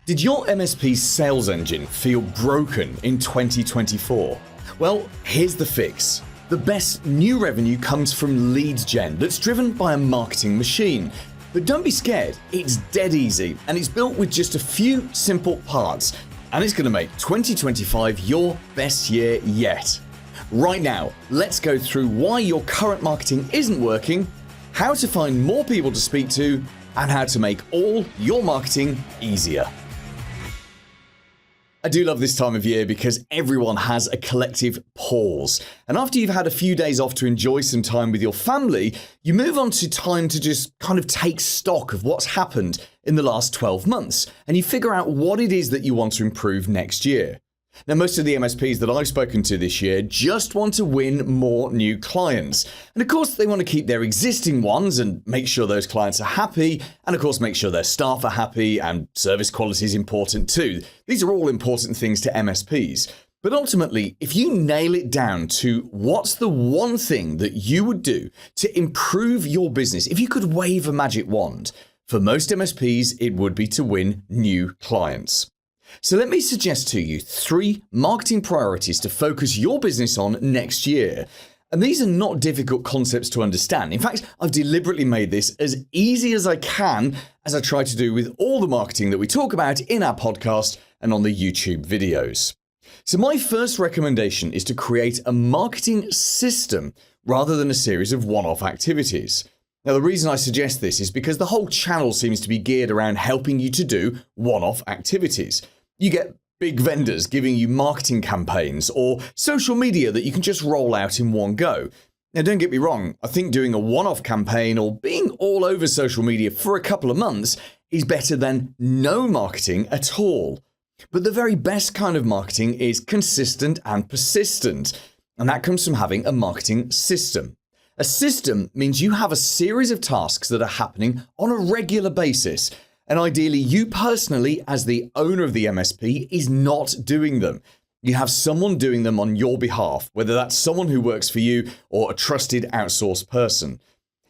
Did your MSP's sales engine feel broken in 2024? Well, here's the fix. The best new revenue comes from lead gen that's driven by a marketing machine. But don't be scared, it's dead easy and it's built with just a few simple parts. And it's going to make 2025 your best year yet. Right now, let's go through why your current marketing isn't working, how to find more people to speak to, and how to make all your marketing easier. I do love this time of year because everyone has a collective pause. And after you've had a few days off to enjoy some time with your family, you move on to time to just kind of take stock of what's happened in the last 12 months. And you figure out what it is that you want to improve next year. Now, most of the MSPs that I've spoken to this year just want to win more new clients. And of course, they want to keep their existing ones and make sure those clients are happy. And of course, make sure their staff are happy and service quality is important too. These are all important things to MSPs. But ultimately, if you nail it down to what's the one thing that you would do to improve your business, if you could wave a magic wand, for most MSPs, it would be to win new clients. So let me suggest to you 3 marketing priorities to focus your business on next year. And these are not difficult concepts to understand. In fact, I've deliberately made this as easy as I can, as I try to do with all the marketing that we talk about in our podcast and on the YouTube videos. So my first recommendation is to create a marketing system rather than a series of one-off activities. Now, the reason I suggest this is because the whole channel seems to be geared around helping you to do one-off activities. You get big vendors giving you marketing campaigns or social media that you can just roll out in one go. Now, don't get me wrong, I think doing a one-off campaign or being all over social media for a couple of months is better than no marketing at all. But the very best kind of marketing is consistent and persistent, and that comes from having a marketing system. A system means you have a series of tasks that are happening on a regular basis. And ideally, you personally, as the owner of the MSP, is not doing them. You have someone doing them on your behalf, whether that's someone who works for you or a trusted outsourced person.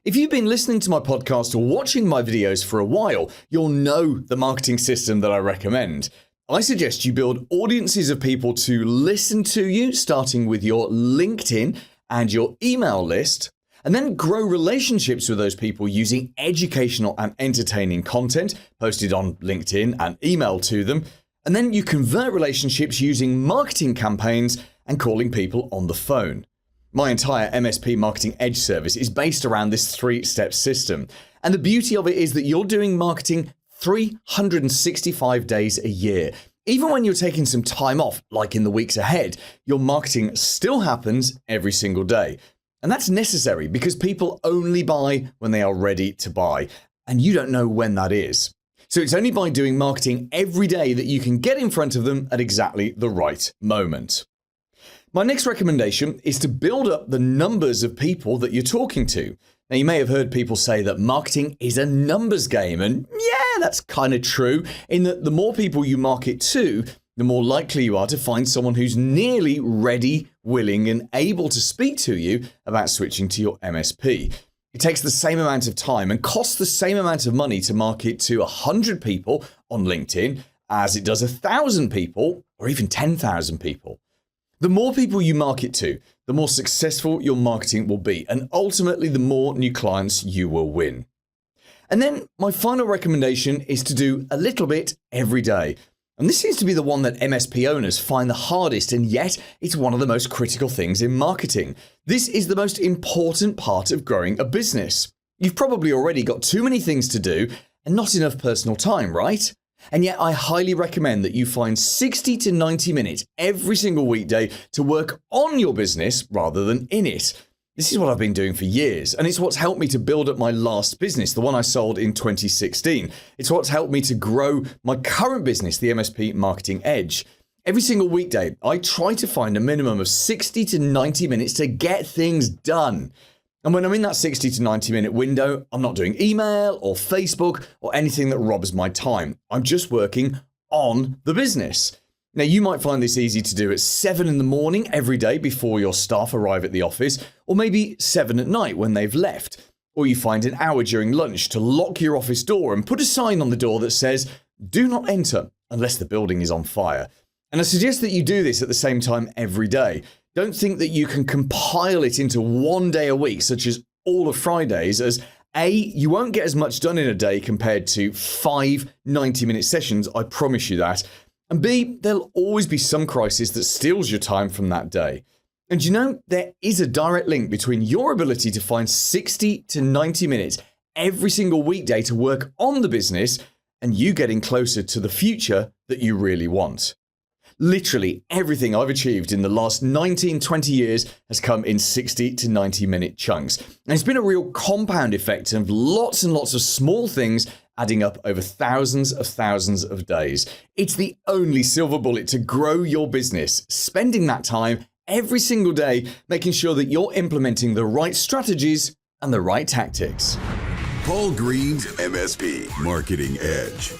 If you've been listening to my podcast or watching my videos for a while, you'll know the marketing system that I recommend. I suggest you build audiences of people to listen to you, starting with your LinkedIn and your email list. And then grow relationships with those people using educational and entertaining content posted on LinkedIn and emailed to them. And then you convert relationships using marketing campaigns and calling people on the phone. My entire MSP Marketing Edge service is based around this 3-step system. And the beauty of it is that you're doing marketing 365 days a year. Even when you're taking some time off, like in the weeks ahead, your marketing still happens every single day. And that's necessary because people only buy when they are ready to buy, and you don't know when that is. So it's only by doing marketing every day that you can get in front of them at exactly the right moment. My next recommendation is to build up the numbers of people that you're talking to. Now, you may have heard people say that marketing is a numbers game, and yeah, that's kind of true, in that the more people you market to, the more likely you are to find someone who's nearly ready, willing, and able to speak to you about switching to your MSP. It takes the same amount of time and costs the same amount of money to market to 100 people on LinkedIn as it does 1,000 people or even 10,000 people. The more people you market to, the more successful your marketing will be, and ultimately the more new clients you will win. And then my final recommendation is to do a little bit every day. And this seems to be the one that MSP owners find the hardest, and yet it's one of the most critical things in marketing. This is the most important part of growing a business. You've probably already got too many things to do and not enough personal time, right? And yet I highly recommend that you find 60 to 90 minutes every single weekday to work on your business rather than in it. This is what I've been doing for years, and it's what's helped me to build up my last business, the one I sold in 2016. It's what's helped me to grow my current business, the MSP Marketing Edge. Every single weekday, I try to find a minimum of 60 to 90 minutes to get things done. And when I'm in that 60 to 90 minute window, I'm not doing email or Facebook or anything that robs my time. I'm just working on the business. Now, you might find this easy to do at 7 in the morning every day before your staff arrive at the office, or maybe 7 at night when they've left. Or you find an hour during lunch to lock your office door and put a sign on the door that says, "Do not enter unless the building is on fire. And I suggest that you do this at the same time every day. Don't think that you can compile it into one day a week, such as all of Fridays, as A, you won't get as much done in a day compared to 5 90-minute sessions, I promise you that. And B, there'll always be some crisis that steals your time from that day. And you know, there is a direct link between your ability to find 60 to 90 minutes every single weekday to work on the business and you getting closer to the future that you really want. Literally everything I've achieved in the last 19-20 years has come in 60 to 90-minute chunks. And it's been a real compound effect of lots and lots of small things adding up over thousands of days. It's the only silver bullet to grow your business, spending that time every single day, making sure that you're implementing the right strategies and the right tactics. Paul Green's MSP Marketing Edge.